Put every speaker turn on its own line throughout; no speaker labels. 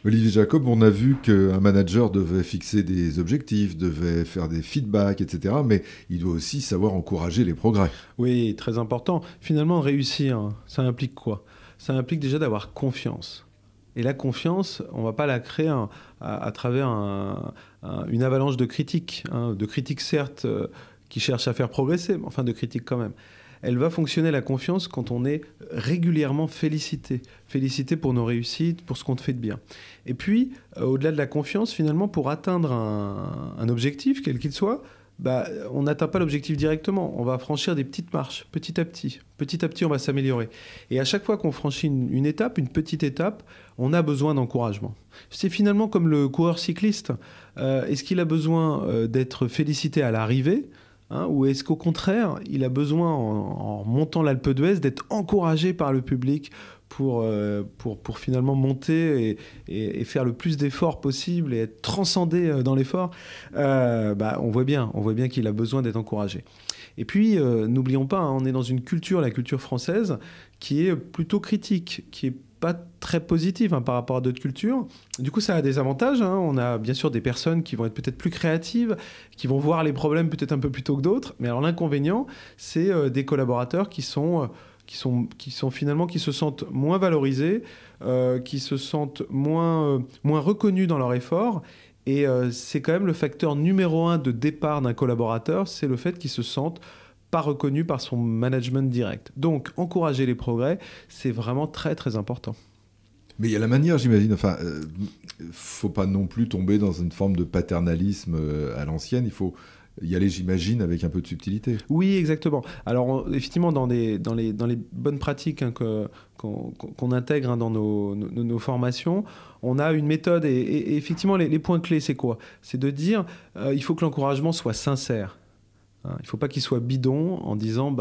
Olivier Jacob, on a vu qu'un manager devait fixer des objectifs, devait faire des feedbacks, etc. Mais il doit aussi savoir encourager les progrès.
Oui, très important. Finalement, réussir, ça implique quoi? Ça implique déjà d'avoir confiance. Et la confiance, on ne va pas la créer à travers une avalanche de critiques. De critiques certes qui cherchent à faire progresser, mais enfin de critiques quand même. Elle va fonctionner la confiance quand on est régulièrement félicité. Félicité pour nos réussites, pour ce qu'on fait de bien. Et puis, au-delà de la confiance, finalement, pour atteindre un objectif, quel qu'il soit, bah, on n'atteint pas l'objectif directement. On va franchir des petites marches, petit à petit. Petit à petit, on va s'améliorer. Et à chaque fois qu'on franchit une étape, une petite étape, on a besoin d'encouragement. C'est finalement comme le coureur cycliste. Est-ce qu'il a besoin d'être félicité à l'arrivée, ou est-ce qu'au contraire, il a besoin, en montant l'Alpe d'Huez, d'être encouragé par le public pour finalement monter et faire le plus d'efforts possible et être transcendé dans l'effort? On voit bien qu'il a besoin d'être encouragé. Et puis, n'oublions pas, on est dans une culture, la culture française, qui est plutôt critique, qui est pas très positive par rapport à d'autres cultures. Du coup, ça a des avantages. On a bien sûr des personnes qui vont être peut-être plus créatives, qui vont voir les problèmes peut-être un peu plus tôt que d'autres. Mais alors l'inconvénient, c'est des collaborateurs qui finalement qui se sentent moins valorisés, qui se sentent moins reconnus dans leur effort. Et c'est quand même le facteur numéro 1 de départ d'un collaborateur, c'est le fait qu'il se sente pas reconnu par son management direct. Donc, encourager les progrès, c'est vraiment très, très important.
Mais il y a la manière, j'imagine. Enfin, faut pas non plus tomber dans une forme de paternalisme à l'ancienne. Il faut y aller, j'imagine, avec un peu de subtilité.
Oui, exactement. Alors, effectivement, dans les bonnes pratiques qu'on intègre dans nos formations, on a une méthode. Et effectivement, les points clés, c'est quoi? C'est de dire, il faut que l'encouragement soit sincère. Il ne faut pas qu'il soit bidon en disant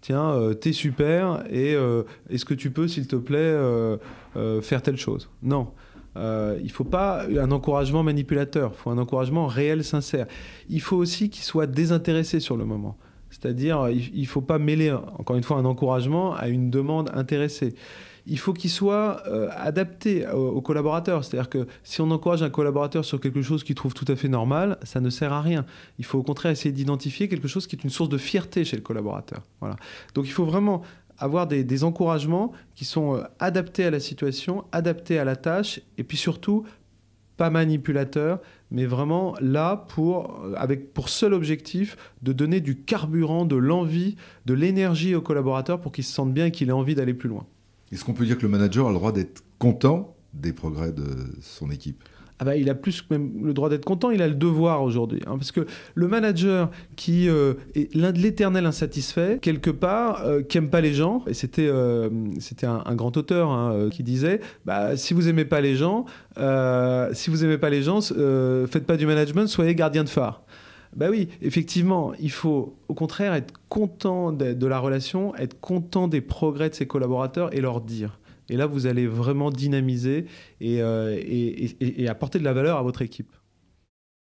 tiens, t'es super et est-ce que tu peux, s'il te plaît, faire telle chose? Non. Il ne faut pas un encouragement manipulateur, il faut un encouragement réel, sincère. Il faut aussi qu'il soit désintéressé sur le moment. C'est-à-dire, il ne faut pas mêler, encore une fois, un encouragement à une demande intéressée. Il faut qu'il soit adapté aux collaborateurs. C'est-à-dire que si on encourage un collaborateur sur quelque chose qu'il trouve tout à fait normal, ça ne sert à rien. Il faut au contraire essayer d'identifier quelque chose qui est une source de fierté chez le collaborateur. Voilà. Donc il faut vraiment avoir des encouragements qui sont adaptés à la situation, adaptés à la tâche, et puis surtout pas manipulateurs, mais vraiment là pour seul objectif de donner du carburant, de l'envie, de l'énergie aux collaborateurs pour qu'ils se sentent bien et qu'il ait envie d'aller plus loin.
Est-ce qu'on peut dire que le manager a le droit d'être content des progrès de son équipe?
Il a plus que même le droit d'être content, il a le devoir aujourd'hui. Parce que le manager qui est l'éternel insatisfait, quelque part, qui n'aime pas les gens, et c'était un grand auteur qui disait, si vous n'aimez pas les gens, faites pas du management, soyez gardien de phare. Oui, effectivement, il faut au contraire être content de la relation, être content des progrès de ses collaborateurs et leur dire. Et là, vous allez vraiment dynamiser et apporter de la valeur à votre équipe.